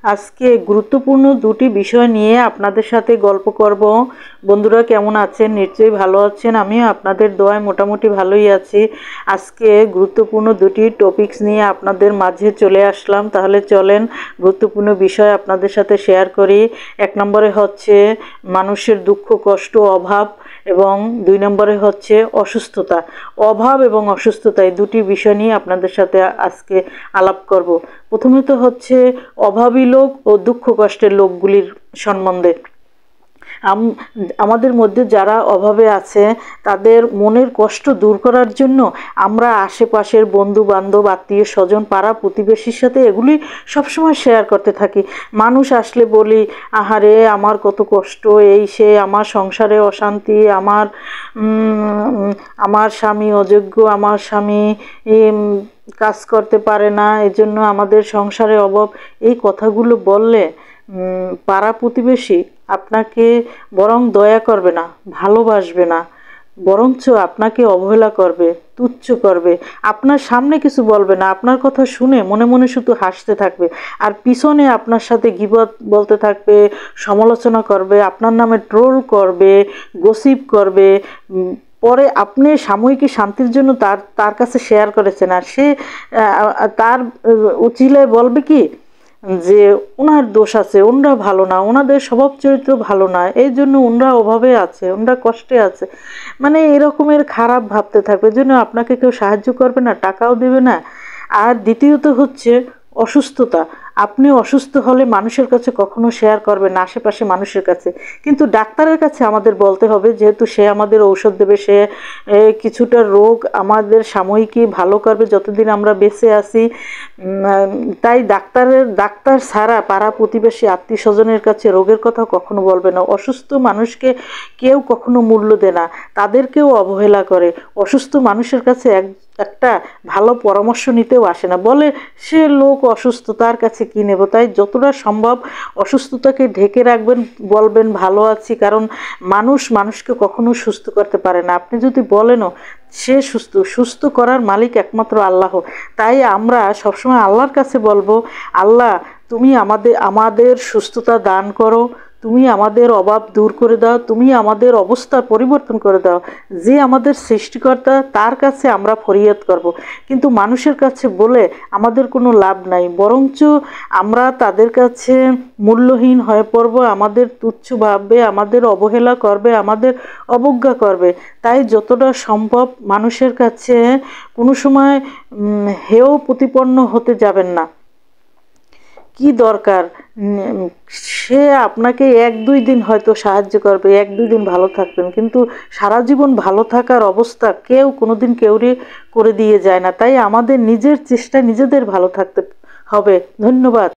আজকে গুরুত্বপূর্ণ দুটি বিষয় নিয়ে আপনাদের সাথে গল্প করব। বন্ধুরা কেমন আছেন? নিশ্চয়ই ভালো আছেন। আমিও আপনাদের দোয়ায় মোটামুটি ভালোই আছি। আজকে গুরুত্বপূর্ণ দুটি টপিকস নিয়ে আপনাদের মাঝে চলে আসলাম। তাহলে চলেন গুরুত্বপূর্ণ বিষয় আপনাদের সাথে শেয়ার করি। 1 নম্বরে হচ্ছে মানুষের দুঃখ, কষ্ট, অভাব, এবং 2 নম্বরে হচ্ছে অসুস্থতা। অভাব এবং অসুস্থতা এই দুটি বিষয় নিয়ে আপনাদের সাথে আজকে আলাপ করব। প্রথমত হচ্ছে অভাবী লোক ও দুঃখ কষ্টের লোকগুলির সম্বন্ধে। আমাদের মধ্যে যারা অভাবে আছে তাদের মনের কষ্ট দূর করার জন্য আমরা আশেপাশের বন্ধু বান্ধব, আত্মীয় স্বজন, পাড়া প্রতিবেশীর সাথে এগুলি সবসময় শেয়ার করতে থাকি। মানুষ আসলে বলি, আহারে আমার কত কষ্ট, এই সে, আমার সংসারে অশান্তি, আমার স্বামী অযোগ্য, আমার স্বামী কাজ করতে পারে না, এজন্য আমাদের সংসারে অভাব। এই কথাগুলো বললে পাড়া প্রতিবেশী আপনাকে বরং দয়া করবে না, ভালোবাসবে না, বরঞ্চ আপনাকে অবহেলা করবে, তুচ্ছ করবে। আপনার সামনে কিছু বলবে না, আপনার কথা শুনে মনে মনে শুধু হাসতে থাকবে, আর পিছনে আপনার সাথে গীবত বলতে থাকবে, সমালোচনা করবে, আপনার নামে ট্রোল করবে, গসিপ করবে। পরে আপনি সাময়িক শান্তির জন্য তার কাছে শেয়ার করেছেন, আর সে তার উচিলায় বলবে কি যে ওনার দোষ আছে, ওনরা ভালো না, ওনাদের স্বভাব চরিত্র ভালো না, এই জন্য ওনরা অভাবে আছে, ওনরা কষ্টে আছে। মানে এরকমের খারাপ ভাবতে থাকবে, এই জন্য আপনাকে কেউ সাহায্য করবে না, টাকাও দেবে না। আর দ্বিতীয়ত হচ্ছে অসুস্থতা। আপনি অসুস্থ হলে মানুষের কাছে কখনো শেয়ার করবেন না, আশেপাশে মানুষের কাছে। কিন্তু ডাক্তারের কাছে আমাদের বলতে হবে, যেহেতু সে আমাদের ঔষধ দেবে, সে কিছুটা রোগ আমাদের সাময়িকই ভালো করবে যতদিন আমরা বেঁচে আছি। তাই ডাক্তার ছাড়া পাড়া প্রতিবেশী, আত্মীয় স্বজনের কাছে রোগের কথা কখনো বলবে না। অসুস্থ মানুষকে কেউ কখনো মূল্য দেয় না, তাদেরকেও অবহেলা করে। অসুস্থ মানুষের কাছে একটা ভালো পরামর্শ নিতেও আসে না, বলে সে লোক অসুস্থ, তার কাছে কী নেব। তাই যতটা সম্ভব অসুস্থতাকে ঢেকে রাখবেন, বলবেন ভালো আছি, কারণ মানুষকে কখনো সুস্থ করতে পারে না। আপনি যদি বলেনও সে সুস্থ করার মালিক একমাত্র আল্লাহ। তাই আমরা সবসময় আল্লাহর কাছে বলবো, আল্লাহ তুমি আমাদের সুস্থতা দান করো, তুমি আমাদের অভাব দূর করে দাও, তুমি আমাদের অবস্থা পরিবর্তন করে দাও। যে আমাদের সৃষ্টিকর্তা, তার কাছে আমরা ফরিয়াদ করব। কিন্তু মানুষের কাছে বলে আমাদের কোনো লাভ নাই, বরঞ্চ আমরা তাদের কাছে মূল্যহীন হয়ে পড়ব, আমাদের তুচ্ছ ভাববে, আমাদের অবহেলা করবে, আমাদের অবজ্ঞা করবে। তাই যতটা সম্ভব মানুষের কাছে কোনো সময় হেয় প্রতিপন্ন হতে যাবেন না। কি দরকার, সে আপনাকে 1-2 দিন হয়তো সাহায্য করবে, 1-2 দিন ভালো থাকবেন, কিন্তু সারা জীবন ভালো থাকার অবস্থা কেউ কোনোদিন কেউরে করে দিয়ে যায় না। তাই আমাদের নিজের চেষ্টায় নিজেদের ভালো থাকতে হবে। ধন্যবাদ।